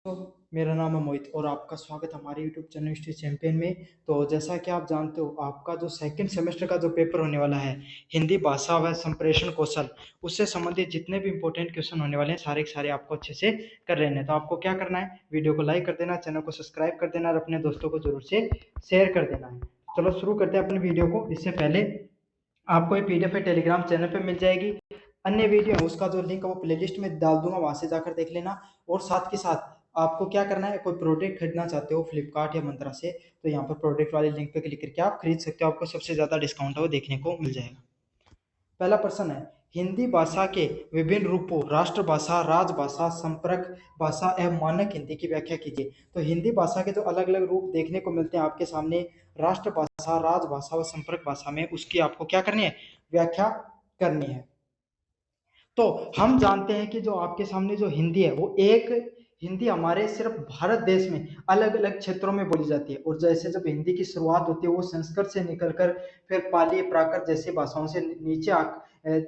तो मेरा नाम है मोहित और आपका स्वागत है हमारे यूट्यूब चैनल हिस्ट्री चैंपियन में। तो जैसा कि आप जानते हो, आपका जो सेकंड सेमेस्टर का जो पेपर होने वाला है, हिंदी भाषा व संप्रेषण कौशल, उससे संबंधित जितने भी इंपॉर्टेंट क्वेश्चन होने वाले हैं सारे के सारे आपको अच्छे से कर लेने हैं। तो आपको क्या करना है, वीडियो को लाइक कर देना, चैनल को सब्सक्राइब कर देना और अपने दोस्तों को जरूर से शेयर कर देना है। चलो शुरू करते हैं अपने वीडियो को। इससे पहले आपको ये पीडीएफ टेलीग्राम चैनल पे मिल जाएगी। अन्य वीडियो है उसका जो लिंक है वो प्लेलिस्ट में डाल दूंगा, वहां से जाकर देख लेना। और साथ के साथ आपको क्या करना है, कोई प्रोडक्ट खरीदना चाहते हो फ्लिपकार्ट या मंत्रा से, तो यहाँ पर प्रोडक्ट वाले लिंक पे क्लिक करके आप खरीद सकते हो। आपको सबसे ज्यादा डिस्काउंट है वो देखने को मिल जाएगा। पहला प्रश्न है, हिंदी भाषा के विभिन्न रूपों राष्ट्रभाषा, राजभाषा, संपर्क भाषा एवं मानक हिंदी की व्याख्या कीजिए। तो हिंदी भाषा के जो अलग अलग रूप देखने को मिलते हैं आपके सामने, राष्ट्रभाषा, राजभाषा व संपर्क भाषा में, उसकी आपको क्या करनी है, व्याख्या करनी है। तो हम जानते हैं कि जो आपके सामने जो हिंदी है वो एक हिंदी हमारे सिर्फ भारत देश में अलग अलग क्षेत्रों में बोली जाती है। और जैसे जब हिंदी की शुरुआत होती है वो संस्कृत से निकलकर फिर पाली, प्राकृत जैसी भाषाओं से नीचे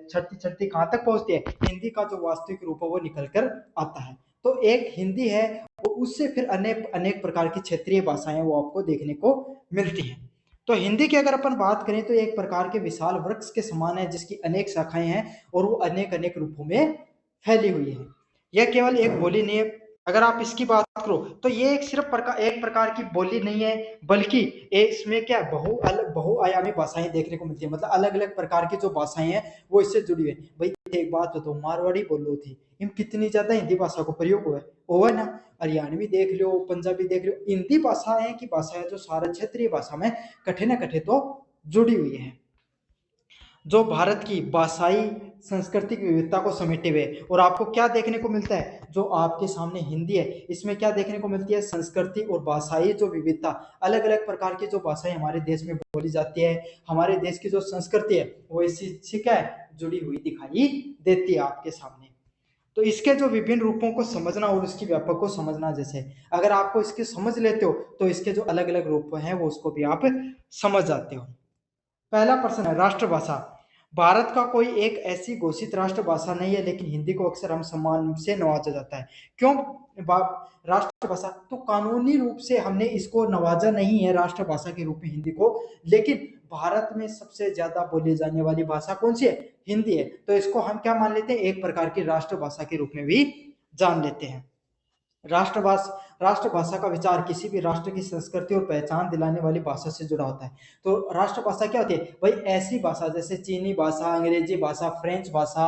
छठती छठती कहाँ तक पहुंचती है, हिंदी का जो वास्तविक रूप है वो निकल कर आता है। तो एक हिंदी है, और उससे फिर अनेक अनेक प्रकार की क्षेत्रीय भाषाएं वो आपको देखने को मिलती हैं। तो हिंदी की अगर अपन बात करें तो एक प्रकार के विशाल वृक्ष के समान है, जिसकी अनेक शाखाएं हैं और वो अनेक अनेक रूपों में फैली हुई है। यह केवल एक बोली नहीं है। अगर आप इसकी बात करो तो ये एक प्रकार की बोली नहीं है, बल्कि इसमें क्या बहुआयामी भाषाएं देखने को मिलती है। मतलब अलग अलग प्रकार की जो भाषाएं हैं वो इससे जुड़ी हुई है। भाई एक बात बताओ, मारवाड़ी बोलो थी, इन कितनी ज्यादा हिंदी भाषा को प्रयोग हुआ है ना। हरियाणवी देख लो, पंजाबी देख लो, हिंदी भाषाएं की भाषा है जो सारा क्षेत्रीय भाषा में कठे न कठे तो जुड़ी हुई है, जो भारत की भाषाई सांस्कृतिक विविधता को समेटे हुए। और आपको क्या देखने को मिलता है, जो आपके सामने हिंदी है इसमें क्या देखने को मिलती है, संस्कृति और भाषाई जो विविधता, अलग अलग प्रकार की जो भाषाएं हमारे देश में बोली जाती है, हमारे देश की जो संस्कृति है वो इसी से क्या है, जुड़ी हुई दिखाई देती है आपके सामने। तो इसके जो विभिन्न रूपों को समझना और इसकी व्यापक को समझना, जैसे अगर आपको इसके समझ लेते हो तो इसके जो अलग अलग रूप हैं वो उसको भी आप समझ जाते हो। पहला प्रश्न है, राष्ट्रभाषा। भारत का कोई एक ऐसी घोषित राष्ट्रभाषा नहीं है, लेकिन हिंदी को अक्सर हम सम्मान से नवाजा जाता है। क्यों राष्ट्रभाषा? तो कानूनी रूप से हमने इसको नवाजा नहीं है राष्ट्रभाषा के रूप में हिंदी को, लेकिन भारत में सबसे ज्यादा बोली जाने वाली भाषा कौन सी है, हिंदी है। तो इसको हम क्या मान लेते हैं, एक प्रकार की राष्ट्रभाषा के रूप में भी जान लेते हैं। राष्ट्रभाषा का विचार किसी भी राष्ट्र की संस्कृति और पहचान दिलाने वाली भाषा से जुड़ा होता है। तो राष्ट्रभाषा क्या होती है भाई, ऐसी भाषा जैसे चीनी भाषा, अंग्रेजी भाषा, फ्रेंच भाषा,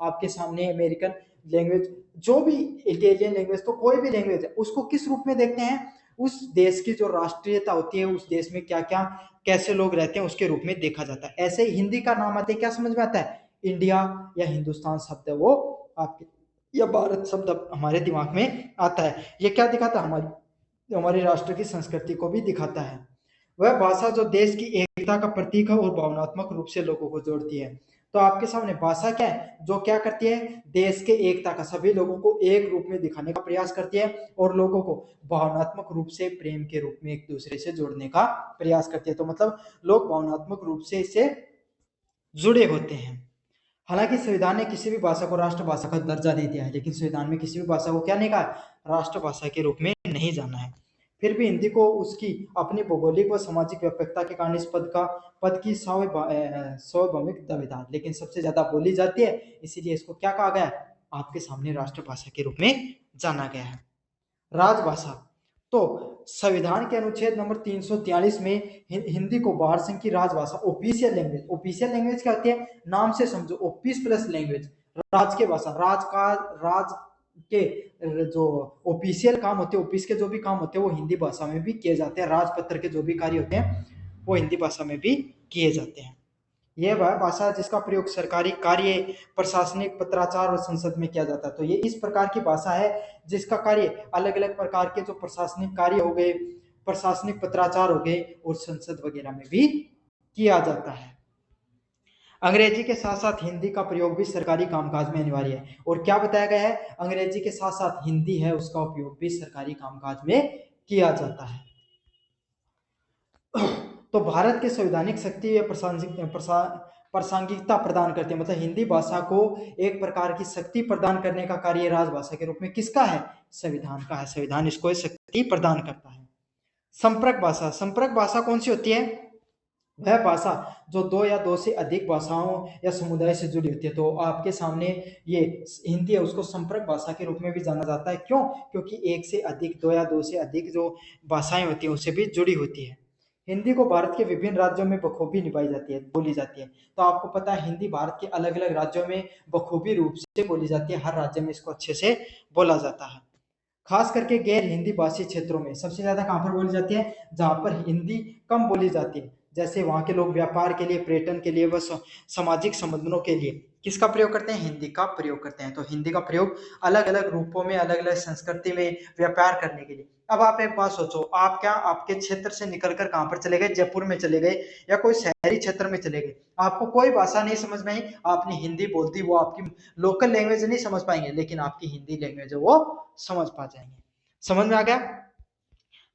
आपके सामने अमेरिकन लैंग्वेज, जो भी इटालियन लैंग्वेज, तो कोई भी लैंग्वेज है उसको किस रूप में देखते हैं, उस देश की जो राष्ट्रीयता होती है, उस देश में क्या क्या कैसे लोग रहते हैं उसके रूप में देखा जाता है। ऐसे ही हिंदी का नाम आते हैं, क्या समझ में आता है, इंडिया या हिंदुस्तान शब्द है वो आपके, या भारत शब्द हमारे दिमाग में आता है। ये क्या दिखाता है, हमारे राष्ट्र की संस्कृति को भी दिखाता है। वह भाषा जो देश की एकता का प्रतीक है और भावनात्मक रूप से लोगों को जोड़ती है। तो आपके सामने भाषा क्या है, जो क्या करती है, देश के एकता का, सभी लोगों को एक रूप में दिखाने का प्रयास करती है और लोगों को भावनात्मक रूप से प्रेम के रूप में एक दूसरे से जोड़ने का प्रयास करती है। तो मतलब लोग भावनात्मक रूप से इससे जुड़े होते हैं। हालांकि संविधान ने किसी भी भाषा को राष्ट्रभाषा का दर्जा दे दिया है, लेकिन संविधान में किसी भी भाषा को क्या नहीं कहा, राष्ट्रभाषा के रूप में नहीं जाना है। फिर भी हिंदी को उसकी अपनी भौगोलिक व सामाजिक व्यापकता के कारण इस पद की सार्वभौमिक दावेदार, लेकिन सबसे ज्यादा बोली जाती है, इसीलिए इसको क्या कहा गया है, आपके सामने राष्ट्रभाषा के रूप में जाना गया है। राजभाषा। तो संविधान के अनुच्छेद नंबर 343 में हिंदी को भारत संघ की राजभाषा, ऑफिशियल लैंग्वेज, ऑफिशियल लैंग्वेज क्या होती है, नाम से समझो, ऑफिस प्लस लैंग्वेज, राज के भाषा, राज के जो ऑफिशियल काम होते हैं, ऑफिस के जो भी काम होते हैं वो हिंदी भाषा में भी किए जाते हैं। राजपत्र के जो भी कार्य होते हैं वो हिंदी भाषा में भी किए जाते हैं। यह वह भाषा है जिसका प्रयोग सरकारी कार्य, प्रशासनिक, पत्राचार और संसद में किया जाता है। तो ये इस प्रकार की भाषा है जिसका कार्य अलग अलग प्रकार के जो प्रशासनिक कार्य हो गए, प्रशासनिक पत्राचार हो गए और संसद वगैरह में भी किया जाता है। अंग्रेजी के साथ साथ हिंदी का प्रयोग भी सरकारी कामकाज में अनिवार्य है। और क्या बताया गया है, अंग्रेजी के साथ साथ हिंदी है उसका उपयोग भी सरकारी कामकाज में किया जाता है। तो भारत के संवैधानिक शक्ति या प्रासंगिकता प्रदान करती है। मतलब हिंदी भाषा को एक प्रकार की शक्ति प्रदान करने का कार्य राजभाषा के रूप में किसका है? संविधान का है। संविधान इसको शक्ति प्रदान करता है। संपर्क भाषा, संपर्क भाषा कौन सी होती है? वह भाषा जो दो या दो से अधिक भाषाओं या समुदाय से जुड़ी होती है। तो आपके सामने ये हिंदी है, उसको संपर्क भाषा के रूप में भी जाना जाता है। क्यों? क्योंकि एक से अधिक, दो या दो से अधिक जो भाषाएं होती हैं उससे भी जुड़ी होती है। हिंदी को भारत के विभिन्न राज्यों में बखूबी निभाई जाती है, बोली जाती है। तो आपको पता है हिंदी भारत के अलग अलग राज्यों में बखूबी रूप से बोली जाती है। हर राज्य में इसको अच्छे से बोला जाता है। खास करके गैर हिंदी भाषी क्षेत्रों में सबसे ज्यादा कहाँ पर बोली जाती है? जहाँ पर हिंदी कम बोली जाती है। जैसे वहाँ के लोग व्यापार के लिए, पर्यटन के लिए व सामाजिक संबंधों के लिए किसका प्रयोग करते हैं? हिंदी का प्रयोग करते हैं। तो हिंदी का प्रयोग अलग अलग रूपों में, अलग अलग संस्कृति में व्यापार करने के लिए। अब आप एक बात सोचो, आप क्या आपके क्षेत्र से निकलकर कहाँ पर चले गए? जयपुर में चले गए या कोई शहरी क्षेत्र में चले गए, आपको कोई भाषा नहीं समझ में आई, आपने हिंदी बोल दी, वो आपकी लोकल लैंग्वेज नहीं समझ पाएंगे, लेकिन आपकी हिंदी लैंग्वेज है वो समझ पा जाएंगे। समझ में आ गया?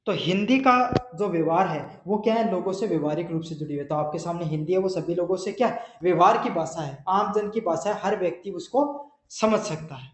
तो हिंदी का जो व्यवहार है वो क्या है? लोगों से व्यवहारिक रूप से जुड़ी हुई है। तो आपके सामने हिंदी है वो सभी लोगों से क्या? व्यवहार की भाषा है, आम जन की भाषा है, हर व्यक्ति उसको समझ सकता है।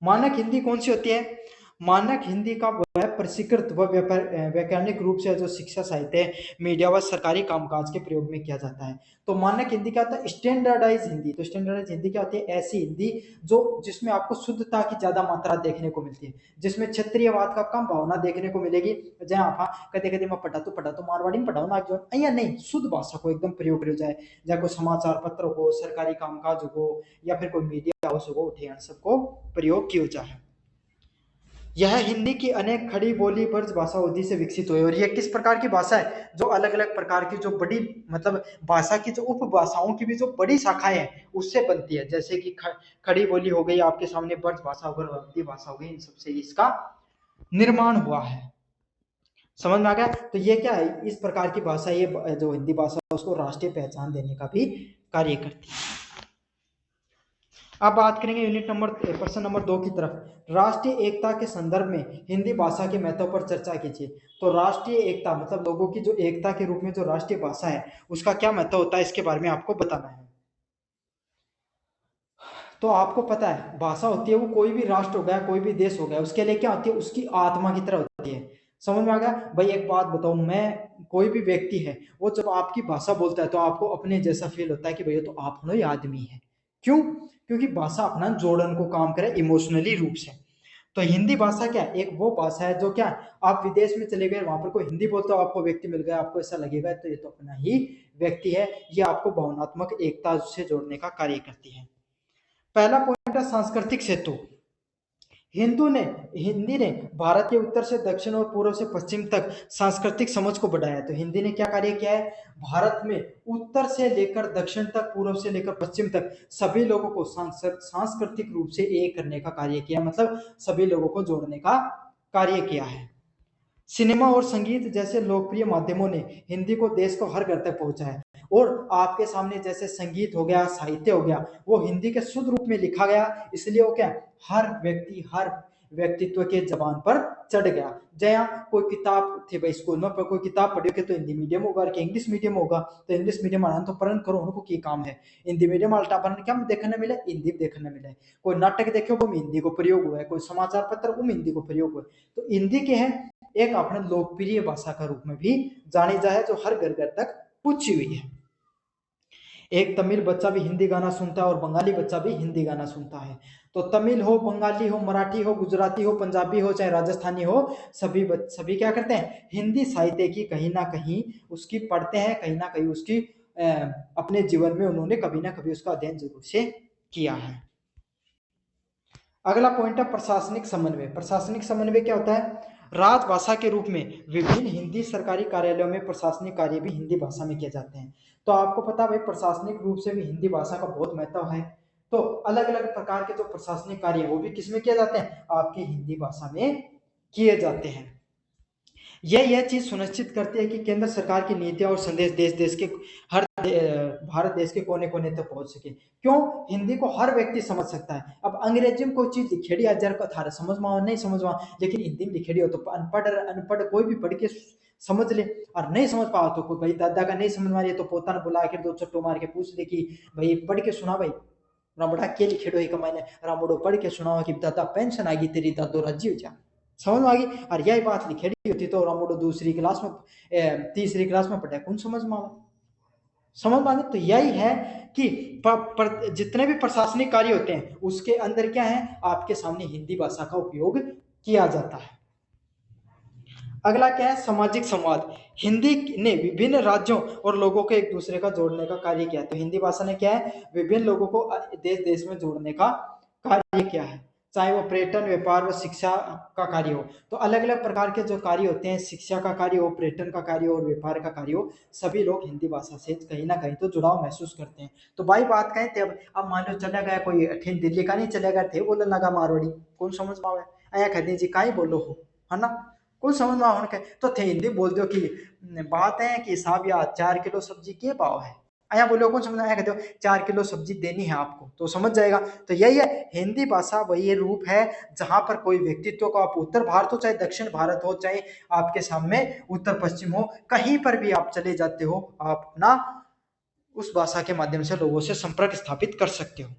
मानक हिंदी कौन सी होती है? मानक हिंदी का वह प्रशिक्षित व वैज्ञानिक रूप से जो शिक्षा, साहित्य, मीडिया व सरकारी कामकाज के प्रयोग में किया जाता है। तो मानक हिंदी क्या होता है? स्टैंडर्डाइज हिंदी। तो स्टैंडर्डाइज हिंदी क्या होती है? ऐसी हिंदी जो जिसमें आपको शुद्धता की ज्यादा मात्रा देखने को मिलती है, जिसमें क्षेत्रीयवाद का कम भावना देखने को मिलेगी। जहाँ आप कदे कदे मैं पढ़ा तो मारवाड़ी में पढ़ाओ ना, जो या नहीं, शुद्ध भाषा को एकदम प्रयोग करो जाए। चाहे कोई समाचार पत्र हो, सरकारी कामकाज हो, या फिर कोई मीडिया हाउस हो, उठे सबको प्रयोग किया जाए। यह हिंदी की अनेक खड़ी बोली ब्रज भाषा अवधि से विकसित हुई। और यह किस प्रकार की भाषा है? जो अलग अलग प्रकार की जो बड़ी, मतलब भाषा की जो उपभाषाओं की भी जो बड़ी शाखाएं हैं उससे बनती है। जैसे कि खड़ी बोली हो गई, आपके सामने ब्रज भाषा हो गई, अवधि भाषा हो गई, इन सबसे इसका निर्माण हुआ है। समझ में आ गया? तो ये क्या है? इस प्रकार की भाषा, ये जो हिंदी भाषा है उसको राष्ट्रीय पहचान देने का भी कार्य करती है। अब बात करेंगे यूनिट नंबर प्रश्न नंबर 2 की तरफ। राष्ट्रीय एकता के संदर्भ में हिंदी भाषा के महत्व पर चर्चा कीजिए। तो राष्ट्रीय एकता मतलब लोगों की जो एकता के रूप में जो राष्ट्रीय भाषा है उसका क्या महत्व होता है, इसके बारे में आपको बताना है। तो आपको पता है भाषा होती है वो कोई भी राष्ट्र हो गया, कोई भी देश हो गया, उसके लिए क्या होती है? उसकी आत्मा की तरह होती है। समझ में आ गया भाई? एक बात बताऊं, मैं, कोई भी व्यक्ति है वो जब आपकी भाषा बोलता है तो आपको अपने जैसा फील होता है कि भैया तो आप ही आदमी है। क्यों? क्योंकि भाषा अपना जोड़न को काम करे इमोशनली रूप से। तो हिंदी भाषा क्या है? एक वो भाषा है जो क्या, आप विदेश में चले गए, वहां पर कोई हिंदी बोलता हो, आपको व्यक्ति मिल गया, आपको ऐसा लगेगा तो ये तो अपना ही व्यक्ति है। ये आपको भावनात्मक एकता से जोड़ने का कार्य करती है। पहला पॉइंट है सांस्कृतिक सेतु। हिंदी ने भारत के उत्तर से दक्षिण और पूर्व से पश्चिम तक सांस्कृतिक समझ को बढ़ाया। तो हिंदी ने क्या कार्य किया है? भारत में उत्तर से लेकर दक्षिण तक, पूर्व से लेकर पश्चिम तक सभी लोगों को सांस्कृतिक रूप से एक करने का कार्य किया, मतलब सभी लोगों को जोड़ने का कार्य किया है। सिनेमा और संगीत जैसे लोकप्रिय माध्यमों ने हिंदी को देश को हर घर तक पहुंचाया। और आपके सामने जैसे संगीत हो गया, साहित्य हो गया, वो हिंदी के शुद्ध रूप में लिखा गया, इसलिए वो क्या, हर व्यक्ति, हर व्यक्तित्व के जबान पर चढ़ गया। जया कोई किताब थी भाई स्कूल में, पर कोई किताब पढ़ियो तो हिंदी मीडियम होगा कि इंग्लिश मीडियम होगा, तो इंग्लिश मीडियम वाला तो पढ़न करो, उनको की काम है। हिंदी मीडियम वाला पढ़न क्या देखने मिले? हिंदी देखने मिले। कोई नाटक देखो वो हिंदी को प्रयोग हुआ है, कोई समाचार पत्र वो हिंदी को प्रयोग हुआ है। तो हिंदी के है एक अपने लोकप्रिय भाषा का रूप में भी जानी जाए, जो हर घर घर तक पहुंची हुई है। एक तमिल बच्चा भी हिंदी गाना सुनता है और बंगाली बच्चा भी हिंदी गाना सुनता है। तो तमिल हो, बंगाली हो, मराठी हो, गुजराती हो, पंजाबी हो, चाहे राजस्थानी हो, सभी क्या करते हैं? हिंदी साहित्य की कहीं ना कहीं उसकी पढ़ते हैं, कहीं ना कहीं उसकी अपने जीवन में उन्होंने कभी ना कभी उसका अध्ययन जरूर से किया है। अगला पॉइंट है प्रशासनिक समन्वय। प्रशासनिक समन्वय क्या होता है? राजभाषा के रूप में विभिन्न हिंदी सरकारी कार्यालयों में प्रशासनिक कार्य भी हिंदी भाषा में किए जाते हैं। तो आपको पता है भाई प्रशासनिक रूप से भी हिंदी भाषा का बहुत महत्व है। तो अलग अलग प्रकार के जो प्रशासनिक कार्य है वो भी किसमें किए जाते हैं? आपकी हिंदी भाषा में किए जाते हैं। यह चीज सुनिश्चित करती है कि केंद्र सरकार की नीतियां और संदेश देश देश के हर भारत देश के कोने कोने तक पहुंच सके। क्यों? हिंदी को हर व्यक्ति समझ सकता है। अब अंग्रेजी में कोई चीज लिखेड़ी हजार का था समझ में नहीं समझ में, लेकिन हिंदी में लिखेड़ी हो तो अनपढ़ कोई भी पढ़ के समझ ले। और नहीं समझ पाओ तो कोई भाई दादा का नहीं समझ मारिए तो पोता ने बुला के दो चट्टो मार के पूछ ले कि भाई पढ़ के सुना भाई, रामड़ा के लिखेड़ो एक मैंने रामड़ो पढ़ के सुनाओ कि दादा पेंशन आ गई तेरी, दादो राजी हो जा। समझ में आ गई। और यही बात लिखेड़ी होती तो रामड़ो दूसरी क्लास में तीसरी क्लास में पढ़ा कौन समझ में आवा। समझ में आ गई। तो यही है कि जितने भी प्रशासनिक कार्य होते हैं उसके अंदर क्या है, आपके सामने हिंदी भाषा का उपयोग किया जाता है। अगला क्या है, सामाजिक संवाद। हिंदी ने विभिन्न राज्यों और लोगों को एक दूसरे का जोड़ने का कार्य किया है। तो हिंदी भाषा ने क्या है, विभिन्न लोगों को देश देश में जोड़ने का कार्य किया है, चाहे वो पर्यटन, व्यापार व शिक्षा का कार्य हो। तो अलग अलग प्रकार के जो कार्य होते हैं, शिक्षा का कार्य हो, पर्यटन का कार्य हो और व्यापार का कार्य हो, सभी लोग हिंदी भाषा से कहीं ना कहीं तो जुड़ाव महसूस करते हैं। तो भाई बात कहें थे, अब मान लो चला गया कोई दिल्ली का नहीं चले गए थे, बोलने लगा मारवाड़ी, कौन समझ पावे, आया कहते जी का ही बोलो हो, है ना, कौन समझ में आओ उनके। तो थे हिंदी बोल दो कि बात है कि साहब यार 4 किलो सब्जी के भाव है, आया बोलो कौन समझ आया, कहते हो 4 किलो सब्जी देनी है आपको, तो समझ जाएगा। तो यही है हिंदी भाषा, वही रूप है जहां पर कोई व्यक्तित्व को, आप उत्तर भारत हो चाहे दक्षिण भारत हो, चाहे आपके सामने उत्तर पश्चिम हो, कहीं पर भी आप चले जाते हो, आप ना उस भाषा के माध्यम से लोगों से संपर्क स्थापित कर सकते हो।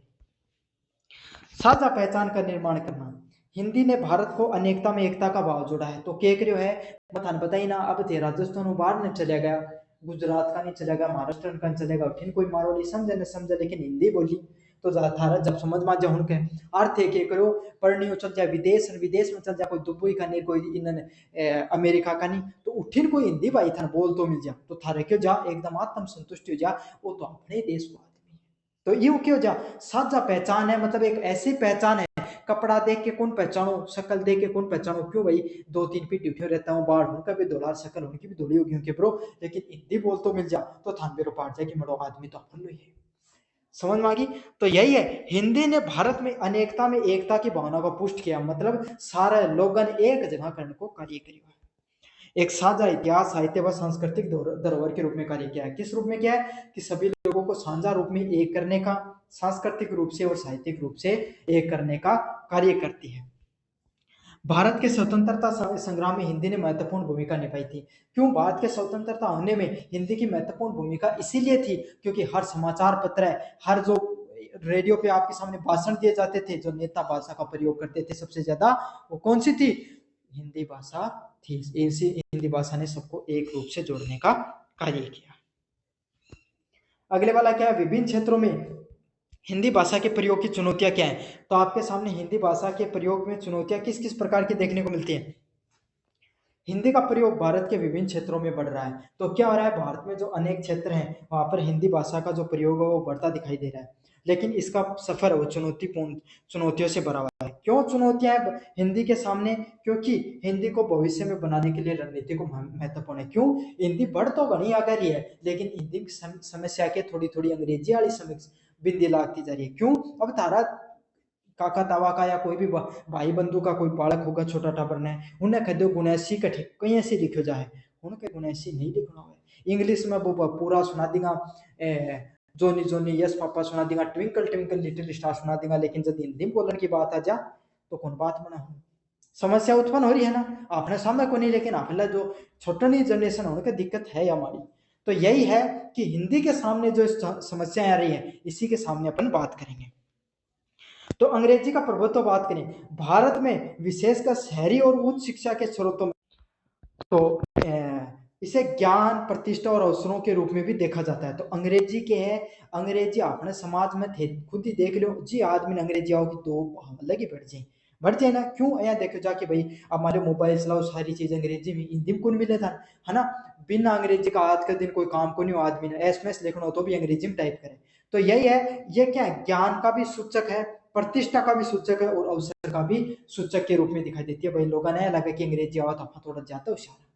साझा पहचान का निर्माण करना। हिंदी ने भारत को अनेकता में एकता का भाव जोड़ा है। तो के क्रियो है बतान बताई ना, अब थे राजस्थान बाहर नहीं चला गया, गुजरात का नहीं चला गया, महाराष्ट्र का नहीं चलेगा, फिर कोई मारवाड़ी समझे न समझे लेकिन हिंदी बोली तो था जब समझ में जा उनके अर्थ है के करो, पढ़नी चल जाए विदेश, विदेश में चल जाए कोई दुबई का नहीं, कोई इन अमेरिका का नहीं, तो उठिन कोई हिंदी भाई था बोल तो मिल जा, तो थारे क्यों जा एकदम आत्म संतुष्टि हो जा, वो तो अपने देश को आदमी है। तो ये क्यों जा साझा पहचान है, मतलब एक ऐसी पहचान है, कपड़ा देख के कौन पहचानो, शकल देख के कौन पहचानो, क्यों भाई 2-3 फीट उठे रहता हूँ, बाढ़ उनका भी धोला, शकल उनकी भी धोली होगी उनके ब्रो, लेकिन हिंदी बोल तो मिल जा तो थान बेरो पाट जाए कि मरो आदमी तो अपन ही है। समझ में आ गई। तो यही है, हिंदी ने भारत में अनेकता में एकता की भावना को पुष्ट किया, मतलब सारे लोगन एक जगह करने को कार्य किया, एक साझा इतिहास, साहित्य व सांस्कृतिक धरोहर के रूप में कार्य किया है। किस रूप में किया है कि सभी लोगों को साझा रूप में एक करने का, सांस्कृतिक रूप से और साहित्यिक रूप से एक करने का कार्य करती है। भारत के स्वतंत्रता संग्राम में हिंदी ने महत्वपूर्ण भूमिका निभाई थी। क्यों भारत के स्वतंत्रता होने में हिंदी की महत्वपूर्ण भूमिका इसीलिए थी क्योंकि हर समाचार पत्र है, हर जो रेडियो पे आपके सामने भाषण दिए जाते थे, जो नेता भाषा का प्रयोग करते थे सबसे ज्यादा, वो कौन सी थी, हिंदी भाषा थी। इसी हिंदी भाषा ने सबको एक रूप से जोड़ने का कार्य किया। अगले वाला क्या है, विभिन्न क्षेत्रों में हिंदी भाषा के प्रयोग की चुनौतियां क्या है। तो आपके सामने हिंदी भाषा के प्रयोग में चुनौतियां किस किस प्रकार की देखने को मिलती हैं। हिंदी का प्रयोग भारत के विभिन्न क्षेत्रों में बढ़ रहा है। तो क्या हो रहा है, भारत में जो अनेक क्षेत्र हैं वहां पर हिंदी भाषा का जो प्रयोग है वो बढ़ता दिखाई दे रहा है, लेकिन इसका सफर वो चुनौतीपूर्ण चुनौतियों से भरा हुआ है। क्यों चुनौतियां हैं हिंदी के सामने, क्योंकि हिंदी को भविष्य में बनाने के लिए रणनीति को महत्वपूर्ण है। क्यों, हिंदी बढ़ तो घनी आ रही है लेकिन हिंदी समस्या के थोड़ी थोड़ी अंग्रेजी वाली समस्या बिंदी लागती जा रही है। क्यों, अब तारा काका तावा का या कोई भी भाई बंधु का कोई बालक होगा छोटा टाबर ने, उन्हें कह दो गुणैसी कठे कहीं ऐसे लिखो जाए, उनके गुणैसी नहीं लिखना है, इंग्लिश में वो पूरा सुना देगा, जोनी जोनी यस पापा सुना देगा, ट्विंकल ट्विंकल लिटिल स्टार सुना देगा, लेकिन जब हिंदी बोलने की बात आ जा तो कौन बात बना हो, समस्या उत्पन्न हो रही है ना, आपने सामने को नहीं, लेकिन आपने जो छोटा नहीं जनरेशन होने की दिक्कत है हमारी। तो यही है कि हिंदी के सामने जो समस्याएं आ रही है इसी के सामने अपन बात करेंगे। तो अंग्रेजी का प्रभुत्व बात करें, भारत में विशेषकर शहरी और उच्च शिक्षा के स्रोतों में तो इसे ज्ञान, प्रतिष्ठा और अवसरों के रूप में भी देखा जाता है। तो अंग्रेजी के है, अंग्रेजी अपने समाज में थे, खुद ही देख लो जी, आदमी ने अंग्रेजी आओगी तो अलग ही बढ़ जाए ना। क्यों, यहाँ देखो जाके भाई अब हमारे मोबाइल चलाओ, सारी चीज अंग्रेजी में, हिंदी में कौन मिले था, है ना, बिना अंग्रेजी का आज के दिन कोई काम को नहीं हो, आदमी ने एसएमएस लिखना हो तो भी अंग्रेजी में टाइप करे। तो यही है, ये क्या है, ज्ञान का भी सूचक है, प्रतिष्ठा का भी सूचक है और अवसर का भी सूचक के रूप में दिखाई देती है। भाई लोगों ने लगा कि अंग्रेजी आवा तो थोड़ा ज्यादा होशियार।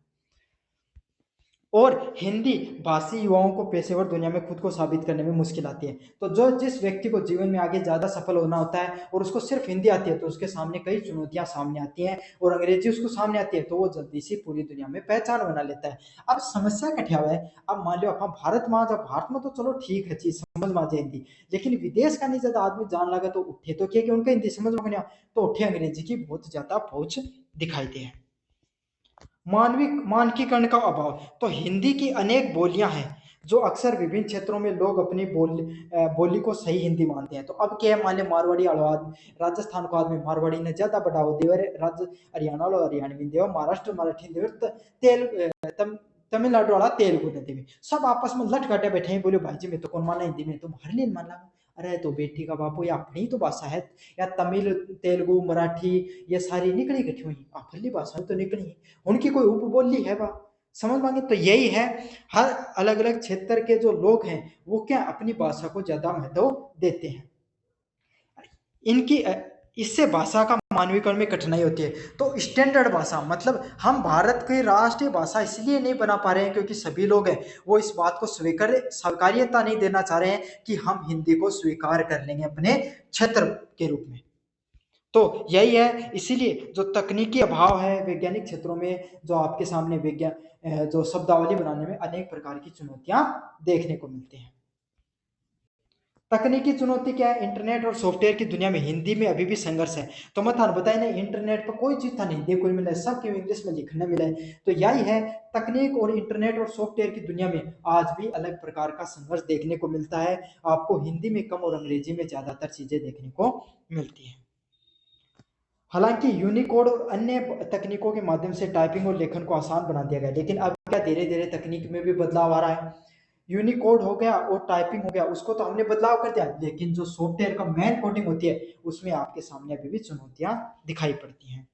और हिंदी भाषी युवाओं को पेशेवर दुनिया में खुद को साबित करने में मुश्किल आती है। तो जो जिस व्यक्ति को जीवन में आगे ज्यादा सफल होना होता है और उसको सिर्फ हिंदी आती है तो उसके सामने कई चुनौतियां सामने आती हैं, और अंग्रेजी उसको सामने आती है तो वो जल्दी से पूरी दुनिया में पहचान बना लेता है। अब समस्या कठिया हुआ है, अब मान लो आप भारत में, जब भारत में तो चलो ठीक है चीज समझ में आ जाए हिंदी, लेकिन विदेश का नहीं ज्यादा आदमी जान लगा तो उठे तो क्या कि उनका हिंदी समझ में नहीं आ, तो उठे अंग्रेजी की बहुत ज्यादा पहुंच दिखाई दे। मानकीकरण का अभाव। तो हिंदी की अनेक बोलियां हैं जो अक्सर विभिन्न क्षेत्रों में लोग अपनी बोली को सही हिंदी मानते हैं। तो अब क्या है, मान लिया मारवाड़ी अड़वाद राजस्थान को आदमी मारवाड़ी ने ज्यादा बढ़ावा दिया, राज्य हरियाणा वाला हरियाणवी देव, महाराष्ट्र मराठी देव, तमिलनाडु वाला तेलुगु ने देवी, सब आपस में लट काटे बैठे हैं, बोले भाई जी मैं तो कौन माना हिंदी में, तुम हर लीन मान ला। अरे तो बेटी का बापू, ये अपनी ही तो भाषा है, या तमिल तेलुगु मराठी ये सारी निकली गठी हुई अपनी भाषा तो निकली, उनकी कोई उपबोली है वह, समझ मांगे। तो यही है, हर अलग अलग क्षेत्र के जो लोग हैं वो क्या अपनी भाषा को ज्यादा महत्व देते हैं। इनकी इससे भाषा का मानवीकरण में कठिनाई होती है। तो स्टैंडर्ड भाषा मतलब हम भारत की राष्ट्रीय भाषा इसलिए नहीं बना पा रहे हैं क्योंकि सभी लोग हैं वो इस बात को स्वीकार्यता नहीं देना चाह रहे हैं कि हम हिंदी को स्वीकार कर लेंगे अपने क्षेत्र के रूप में। तो यही है, इसीलिए जो तकनीकी अभाव है वैज्ञानिक क्षेत्रों में, जो आपके सामने विज्ञान जो शब्दावली बनाने में अनेक प्रकार की चुनौतियां देखने को मिलती हैं। तकनीकी चुनौती क्या है, इंटरनेट और सॉफ्टवेयर की दुनिया में हिंदी में अभी भी संघर्ष है। तो मैं थाने बताया नहीं, इंटरनेट पर कोई चीज था नहीं देखो मिला, सब क्यों इंग्लिश में लिखने मिला है। तो यही है, तकनीक और इंटरनेट और सॉफ्टवेयर की दुनिया में आज भी अलग प्रकार का संघर्ष देखने को मिलता है। आपको हिंदी में कम और अंग्रेजी में ज्यादातर चीजें देखने को मिलती है। हालांकि यूनिकोड और अन्य तकनीकों के माध्यम से टाइपिंग और लेखन को आसान बना दिया गया, लेकिन अब क्या धीरे धीरे तकनीक में भी बदलाव आ रहा है। यूनिकोड हो गया और टाइपिंग हो गया, उसको तो हमने बदलाव कर दिया, लेकिन जो सॉफ्टवेयर का मेन कोडिंग होती है उसमें आपके सामने अभी भी चुनौतियां दिखाई पड़ती हैं।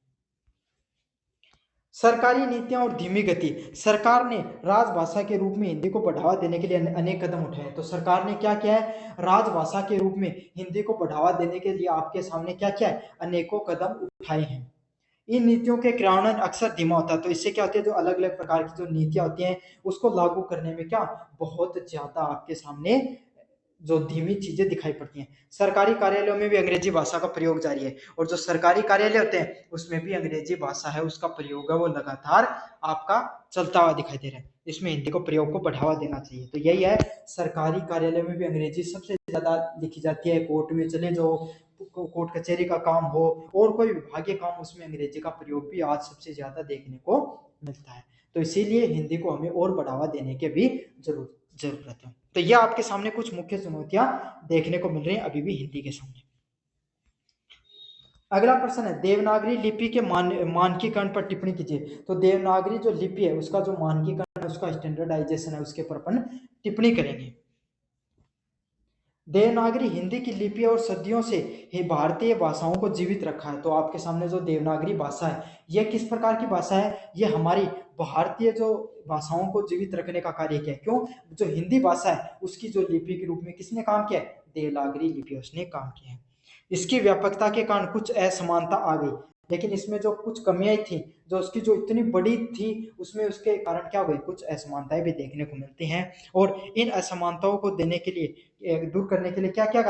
सरकारी नीतियां और धीमी गति। सरकार ने राजभाषा के रूप में हिंदी को बढ़ावा देने के लिए अनेक कदम उठाए। तो सरकार ने क्या किया है, राजभाषा के रूप में हिंदी को बढ़ावा देने के लिए आपके सामने क्या किया है, अनेकों कदम उठाए हैं। इन नीतियों के क्रियान्वयन अक्सर धीमा होता है। तो इससे क्या होती है, जो अलग अलग प्रकार की जो नीतियां होती हैं उसको लागू करने में क्या बहुत ज्यादा आपके सामने जो धीमी चीजें दिखाई पड़ती हैं। सरकारी कार्यालयों में भी अंग्रेजी भाषा का प्रयोग जारी है, और जो सरकारी कार्यालय होते हैं उसमें भी अंग्रेजी भाषा है उसका प्रयोग है वो लगातार आपका चलता हुआ दिखाई दे रहा है। इसमें हिंदी को प्रयोग को बढ़ावा देना चाहिए। तो यही है, सरकारी कार्यालय में भी अंग्रेजी सबसे ज्यादा लिखी जाती है। कोर्ट में चले जाओ, कोर्ट कचहरी का काम हो और कोई विभागीय काम, उसमें अंग्रेजी का प्रयोग भी आज सबसे ज्यादा देखने को मिलता है। तो इसीलिए हिंदी को हमें और बढ़ावा देने की भी जरूरत है। तो ये आपके सामने कुछ मुख्य चुनौतियां देखने को मिल रही हैं अभी भी हिंदी के सामने। अगला प्रश्न है, देवनागरी लिपि के मानकीकरण पर टिप्पणी कीजिए। तो देवनागरी जो लिपि है उसका जो मानकीकरण है, उसका स्टैंडर्डाइजेशन है, उसके ऊपर अपन टिप्पणी करेंगे। देवनागरी हिंदी की लिपि और सदियों से ही भारतीय भाषाओं को जीवित रखा है। तो आपके सामने जो देवनागरी भाषा है यह किस प्रकार की भाषा है, ये हमारी भारतीय जो भाषाओं को जीवित रखने का कार्य किया है। क्यों, जो हिंदी भाषा है उसकी जो लिपि के रूप में किसने काम किया है, देवनागरी लिपि उसने काम किया है। इसकी व्यापकता के कारण कुछ असमानता आ गई, लेकिन इसमें जो कुछ कमियां थी, जो उसकी जो इतनी बड़ी थी उसमें उसके कारण क्या हुए, कुछ असमानताएं भी देखने को मिलती हैं। और इन असमानताओं को देने के लिए दूर करने के लिए क्या क्या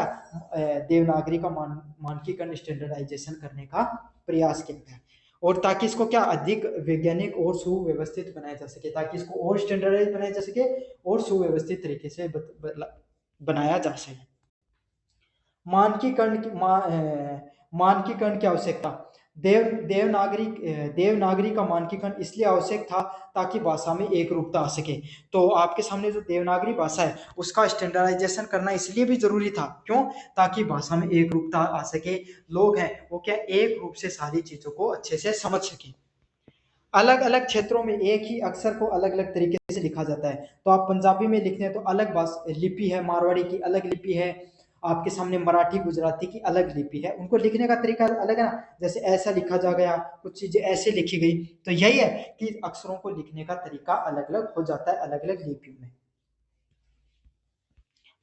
देवनागरी का मानकीकरण स्टैंडर्डाइजेशन करने का प्रयास किया गया, और ताकि इसको क्या अधिक वैज्ञानिक और सुव्यवस्थित बनाया जा सके, ताकि इसको और स्टैंडर्डाइज बनाया जा सके और सुव्यवस्थित तरीके से बनाया जा सके। मानकीकरण की मानकीकरण की आवश्यकता। देवनागरी का मानकीकरण इसलिए आवश्यक था ताकि भाषा में एक रूपता आ सके। तो आपके सामने जो देवनागरी भाषा है उसका स्टैंडर्डाइजेशन करना इसलिए भी जरूरी था, क्यों, ताकि भाषा में एक रूपता आ सके, लोग हैं वो क्या एक रूप से सारी चीजों को अच्छे से समझ सके। अलग अलग क्षेत्रों में एक ही अक्षर को अलग अलग तरीके से लिखा जाता है। तो आप पंजाबी में लिखते हैं तो अलग लिपि है, मारवाड़ी की अलग लिपि है, आपके सामने मराठी गुजराती की अलग लिपि है, उनको लिखने का तरीका अलग है ना, जैसे ऐसा लिखा जा गया, कुछ चीजें ऐसे लिखी गई। तो यही है कि अक्षरों को लिखने का तरीका अलग अलग हो जाता है अलग अलग लिपियों में।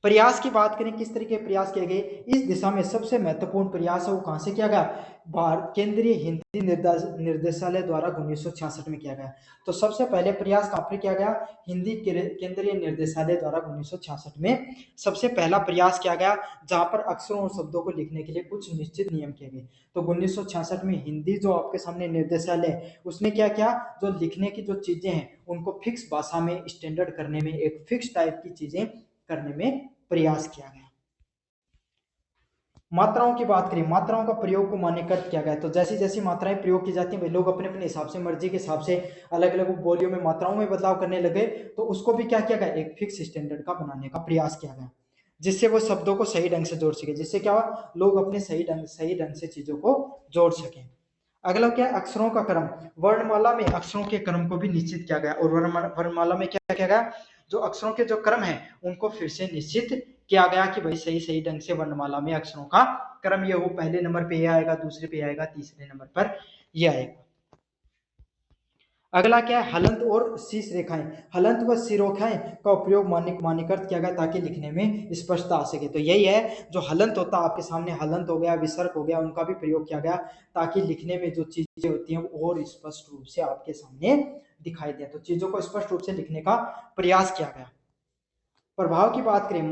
प्रयास की बात करें, किस तरीके प्रयास किए गए, इस दिशा में सबसे महत्वपूर्ण प्रयास है वो कहां से किया गया, भारत केंद्रीय हिंदी निर्देशालय द्वारा 1966 में किया गया। तो सबसे पहले प्रयास कहां पर किया गया, हिंदी केंद्रीय निर्देशालय द्वारा 1966 में सबसे पहला प्रयास किया गया, जहां पर अक्षरों और शब्दों को लिखने के लिए कुछ निश्चित नियम किए गए। तो 1966 में हिंदी जो आपके सामने निर्देशालय उसने क्या किया, जो लिखने की जो चीजें हैं उनको फिक्स भाषा में स्टैंडर्ड करने में, एक फिक्स टाइप की चीजें करने में प्रयास किया गया। मात्राओं की बात करें, मात्राओं का प्रयोग को मान्यकृत किया गया है। तो जैसी जैसी मात्राएं प्रयोग की जाती हैं भाई लोग अपने अपने हिसाब से, मर्जी के हिसाब से अलग अलग बोलियों में मात्राओं में बदलाव करने लगे। तो उसको भी क्या किया गया, एक फिक्स स्टैंडर्ड का बनाने का प्रयास किया गया, जिससे वो शब्दों को सही ढंग से जोड़ सके, जिससे क्या हुआ, लोग अपने सही ढंग से चीजों को जोड़ सकें। अगला क्या है, अक्षरों का क्रम। वर्णमाला में अक्षरों के क्रम को भी निश्चित किया गया, और वर्णमाला में क्या किया गया, जो अक्षरों के जो क्रम है उनको फिर से निश्चित किया गया कि भाई सही सही ढंग से वर्णमाला में अक्षरों का क्रम ये हो, पहले नंबर पे ये आएगा, दूसरे पे आएगा, तीसरे नंबर पर ये आएगा। अगला क्या है, हलंत और शीर्ष रेखाएं। हलंत व शीर्षरेखाएं का उपयोग मान्यकृत किया गया ताकि लिखने में स्पष्टता आ सके। तो यही है, जो हलंत होता है आपके सामने, हलंत हो गया, विसर्ग हो गया, उनका भी प्रयोग किया गया ताकि लिखने में जो चीजें होती हैं वो और स्पष्ट रूप से आपके सामने दिखाई दे, तो चीजों को स्पष्ट रूप से लिखने का प्रयास किया गया। प्रभाव की बात करें,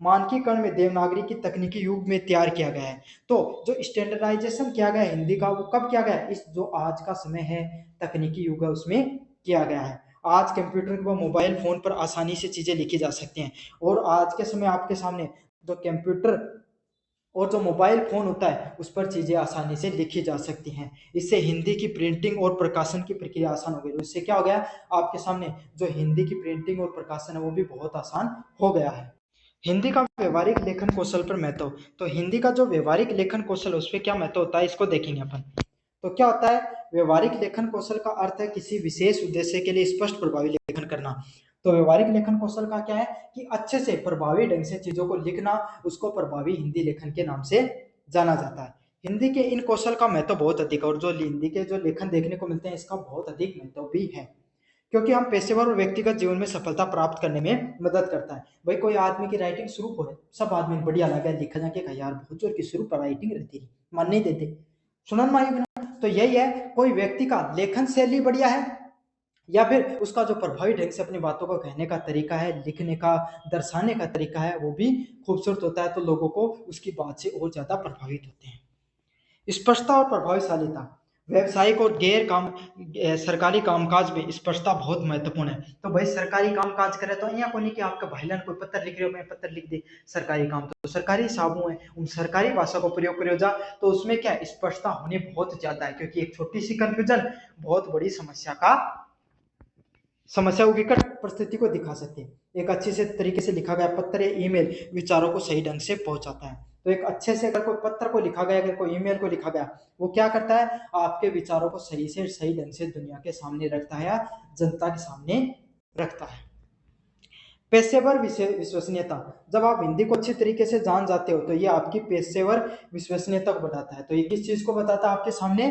मानकीकरण में देवनागरी की तकनीकी युग में तैयार किया गया है। तो जो स्टैंडर्डाइजेशन किया गया है हिंदी का, वो कब किया गया है, इस जो आज का समय है, तकनीकी युग है, उसमें किया गया है। आज कंप्यूटर व मोबाइल फोन पर आसानी से चीजें लिखी जा सकती हैं, और आज के समय आपके सामने जो कंप्यूटर और जो मोबाइल फोन होता है उस पर चीजें आसानी से लिखी जा सकती हैं। इससे हिंदी की प्रिंटिंग और प्रकाशन की प्रक्रिया आसान हो गई। इससे क्या हो गया, आपके सामने जो हिंदी की प्रिंटिंग और प्रकाशन है वो भी बहुत आसान हो गया है। हिंदी का व्यवहारिक लेखन कौशल पर महत्व। तो हिंदी का जो व्यवहारिक लेखन कौशल, उस पर क्या महत्व होता है, इसको देखेंगे अपन। तो क्या होता है, व्यवहारिक लेखन कौशल का अर्थ है किसी विशेष उद्देश्य के लिए स्पष्ट प्रभावी लेखन करना। तो व्यवहारिक लेखन कौशल का क्या है कि अच्छे से प्रभावी ढंग से चीजों को लिखना, उसको प्रभावी हिंदी लेखन के नाम से जाना जाता है। हिंदी के इन कौशल का महत्व बहुत अधिक है, और जो हिंदी के जो लेखन देखने को मिलते हैं इसका बहुत अधिक महत्व भी है, क्योंकि हम पेशेवर और व्यक्तिगत जीवन में सफलता प्राप्त करने में मदद करता है। भाई कोई आदमी की राइटिंग शुरू हो है, सब आदमी बढ़िया लगा लिखा जाके कहा यार बहुत जोर की शुरू पर राइटिंग रहती है, मन नहीं देते सुनन माई बिना। तो यही है, कोई व्यक्ति का लेखन शैली बढ़िया है, या फिर उसका जो प्रभावी ढंग से अपनी बातों को कहने का तरीका है, लिखने का, दर्शाने का तरीका है, वो भी खूबसूरत होता है, तो लोगों को उसकी बात से और ज्यादा प्रभावित होते हैं। स्पष्टता और प्रभावशालीता। व्यावसायिक और गैर काम सरकारी कामकाज में स्पष्टता बहुत महत्वपूर्ण है। तो भाई सरकारी कामकाज करे तो यहाँ को नहीं कि आपका भाईलान कोई पत्र लिख रहे हो, मैं पत्र लिख दे, सरकारी काम तो सरकारी हिसाबों है, उन सरकारी भाषा को प्रयोग करो जा, तो उसमें क्या स्पष्टता होनी बहुत ज्यादा है, क्योंकि एक छोटी सी कंफ्यूजन बहुत बड़ी समस्या को विकट परिस्थिति को दिखा सकते हैं। एक अच्छे से तरीके से लिखा गया पत्र या ईमेल विचारों को सही ढंग से पहुंचाता है। तो एक अच्छे से अगर कोई पत्र को लिखा गया, अगर कोई ईमेल को लिखा गया, वो क्या करता है, आपके विचारों को सही से सही ढंग से दुनिया के सामने रखता है, या जनता के सामने रखता है। पेशेवर विश्वसनीयता। जब आप हिंदी को अच्छी तरीके से जान जाते हो तो ये आपकी पेशेवर विश्वसनीयता को बताता है। तो ये किस चीज को बताता है आपके सामने,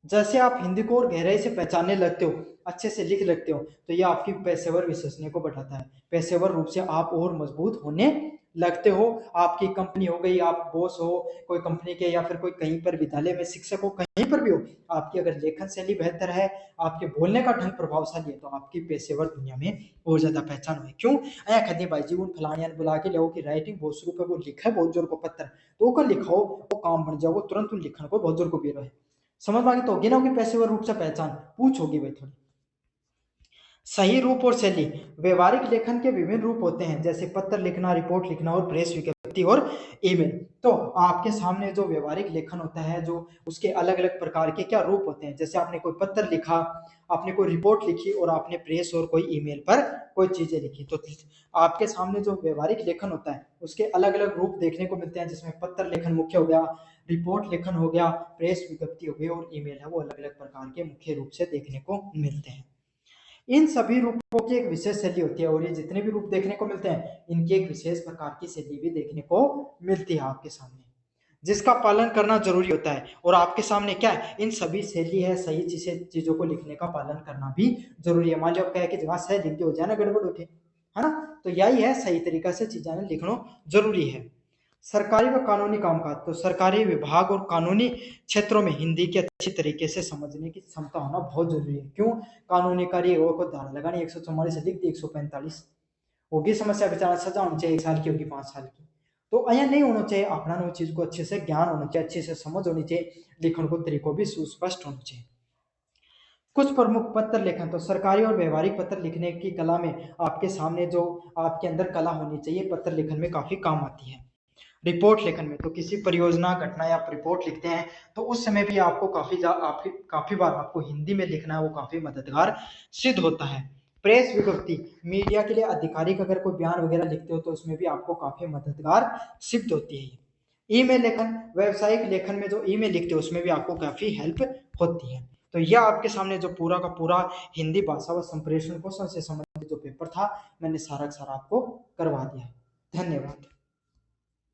जैसे आप हिंदी को और गहराई से पहचानने लगते हो, अच्छे से लिख लगते हो, तो ये आपकी पेशेवर विश्वसनीयता को बढ़ाता है। पेशेवर रूप से आप और मजबूत होने लगते हो। आपकी कंपनी हो गई, आप बॉस हो कोई कंपनी के, या फिर कोई कहीं पर विद्यालय में शिक्षक हो, कहीं पर भी हो, आपकी अगर लेखन शैली बेहतर है, आपके बोलने का ढंग प्रभावशाली है, तो आपकी पेशेवर दुनिया में और ज्यादा पहचान हुई। क्यों अया खदी भाई जी उन फलानिया बुला के लो कि राइटिंग बहुत शुरू पे वो लिखा है बहुत जोर को पत्र, तो वो लिखाओ वो काम बन जाओ, तुरंत उन लिखने को बहुत जोर को भी रहे, समझ में आ गई। तो होगी ना होगी पेशेवर रूप से पहचान, पूछ होगी भाई थोड़ी। सही रूप और शैली। व्यवहारिक लेखन के विभिन्न रूप होते हैं, जैसे पत्र लिखना, रिपोर्ट लिखना, और प्रेस विज्ञप्ति और ईमेल। तो आपके सामने जो व्यवहारिक लेखन होता है, जो उसके अलग अलग प्रकार के क्या रूप होते हैं, जैसे आपने कोई पत्र लिखा, आपने कोई रिपोर्ट लिखी, और आपने प्रेस और कोई ईमेल पर कोई चीजें लिखी, तो आपके सामने जो व्यवहारिक लेखन होता है उसके अलग अलग रूप देखने को मिलते हैं, जिसमें पत्र लेखन मुख्य हो गया, रिपोर्ट लेखन हो गया, प्रेस विज्ञप्ति हो गई, और ईमेल है, वो अलग अलग प्रकार के मुख्य रूप से देखने को मिलते हैं। इन सभी रूपों की एक विशेष शैली होती है, और ये जितने भी रूप देखने को मिलते हैं इनकी एक विशेष प्रकार की शैली भी देखने को मिलती है आपके सामने, जिसका पालन करना जरूरी होता है। और आपके सामने क्या है, इन सभी शैली है, सही चीजों को लिखने का पालन करना भी जरूरी है। मान लो क्या है कि जगह सही लिख हो जाए ना, गड़बड़ उठे, है ना, तो यही है, सही तरीका से चीजें लिखना जरूरी है। सरकारी व कानूनी कामकाज। तो सरकारी विभाग और कानूनी क्षेत्रों में हिंदी की अच्छी तरीके से समझने की क्षमता होना बहुत जरूरी है। क्यों, कानूनी कार्य को धारा लगानी 144 से लिख दी 145 होगी, समस्या बेचारा सजा होनी चाहिए 1 साल की होगी 5 साल की, तो अया नहीं होना चाहिए। अपना चीज को अच्छे से ज्ञान होना चाहिए, अच्छे से समझ होनी चाहिए, लिखन को तरीकों भी सुस्पष्ट होना चाहिए। कुछ प्रमुख पत्र लेखन। तो सरकारी और व्यवहारिक पत्र लिखने की कला में आपके सामने जो आपके अंदर कला होनी चाहिए, पत्र लेखन में काफी काम आती है। रिपोर्ट लेखन में, तो किसी परियोजना घटना या आप रिपोर्ट लिखते हैं तो उस समय भी आपको काफी बार आपको हिंदी में लिखना है, वो काफी मददगार सिद्ध होता है। प्रेस विज्ञप्ति, मीडिया के लिए आधिकारिक अगर कोई बयान वगैरह लिखते हो तो उसमें भी आपको काफी मददगार सिद्ध होती है। ईमेल लेखन, व्यावसायिक लेखन में जो ईमेल लिखते हो उसमें भी आपको काफी हेल्प होती है। तो यह आपके सामने जो पूरा का पूरा हिंदी भाषा व संप्रेषण कौशल से संबंधित जो पेपर था, मैंने सारा का सारा आपको करवा दिया। धन्यवाद।